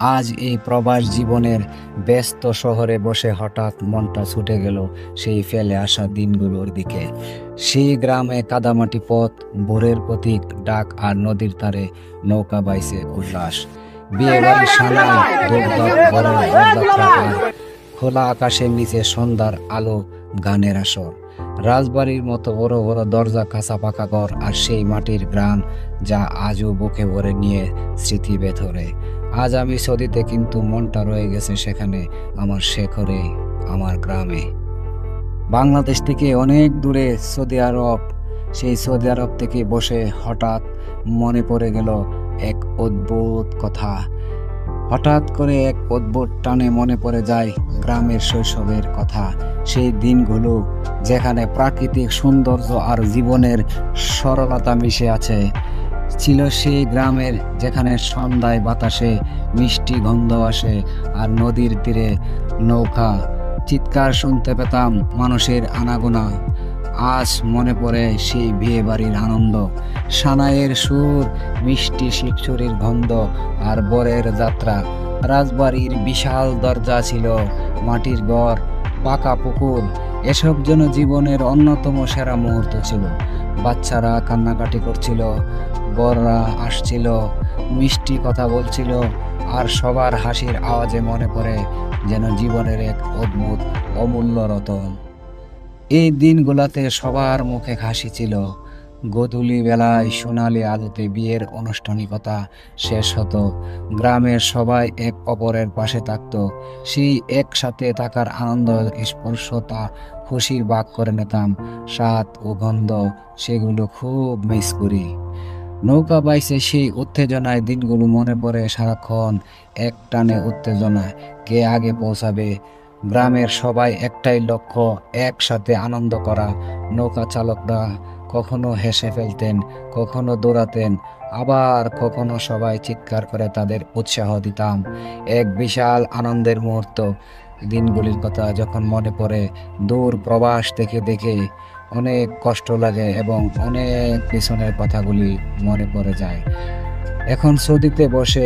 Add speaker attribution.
Speaker 1: আজ এই প্রবাস জীবনের ব্যস্ত শহরে বসে হঠাৎ মনটা ছুটে গেল সেই ফেলে আসা দিনগুলোর দিকে। সেই গ্রামে কাদামাটি পথ, ভোরের প্রতীক ডাক আর নদীর ধারে নৌকা বাইছে উল্লাস। বিয়ে বাড়ির সামনে দৌড় বড় বরযাত্রা আর খোলা আকাশের নিচে সন্ধ্যার আলো, গানের আসর। রাজবাড়ির মতো বড় বড় দরজা, কাঁচা পাকা ঘর আর সেই মাটির গ্রাম যা আজও বুকে ভরে নিয়ে স্মৃতি ভেতরে। আজ আমি সৌদিতে, কিন্তু মনটা রয়ে গেছে সেখানে, আমার শেখরে, আমার গ্রামে। বাংলাদেশ থেকে অনেক দূরে সৌদি আরব। সেই সৌদি আরব থেকে বসে হঠাৎ মনে পড়ে গেল এক অদ্ভুত কথা। হঠাৎ করে এক অদ্ভুত টানে মনে পড়ে যায় গ্রামের শৈশবের কথা। সেই দিনগুলো যেখানে প্রাকৃতিক সৌন্দর্য আর জীবনের সরলতা মিশে আছে। ছিল সেই গ্রামের যেখানে সন্ধ্যায় বাতাসে মিষ্টি গন্ধ আসে আর নদীর তীরে নৌকা চিৎকার শুনতে পেতাম মানুষের আনাগোনা। আজ মনে পড়ে সেই বিয়ে বাড়ির আনন্দ, সানাইয়ের সুর, মিষ্টি শিবচুরির গন্ধ আর বরের যাত্রা। রাজবাড়ির বিশাল দরজা ছিল, মাটির ঘর, পাকা পুকুর, এসব যেন জীবনের অন্যতম সেরা মুহূর্ত ছিল। বাচ্চারা কান্নাকাটি করছিল, বড়রা আসছিল, মিষ্টি কথা বলছিল, আর সবার হাসির আওয়াজে মনে পড়ে যেন জীবনের এক অদ্ভুত অমূল্য রতন। এই দিনগুলোতে সবার মুখে হাসি ছিল। গোধূলি বেলায় সোনালি আলোতে বিয়ের আনুষ্ঠানিকতা শেষ হতো। গ্রামের সবাই এক অপরের পাশে থাকতো। সেই একসাথে থাকার আনন্দ, স্পর্শতা, খুশির ভাগ করে নিতাম। স্বাদ ও গন্ধ, সেগুলো খুব মিস করি। নৌকা বাইছে সেই উত্তেজনায় দিনগুলো মনে পড়ে সারাক্ষণ। এক টানে উত্তেজনায় কে আগে পৌঁছাবে। গ্রামের সবাই একটাই লক্ষ্য, একসাথে আনন্দ করা। নৌকা চালকরা কখনো হেসে ফেলতেন, কখনো দৌড়াতেন, আবার কখনো সবাই চিৎকার করে তাদের উৎসাহ দিতাম। এক বিশাল আনন্দের মুহূর্ত। দিনগুলির কথা যখন মনে পড়ে, দূর প্রবাস থেকে দেখে অনেক কষ্ট লাগে এবং অনেক পিছনের কথাগুলি মনে পড়ে যায়। এখন সৌদিতে বসে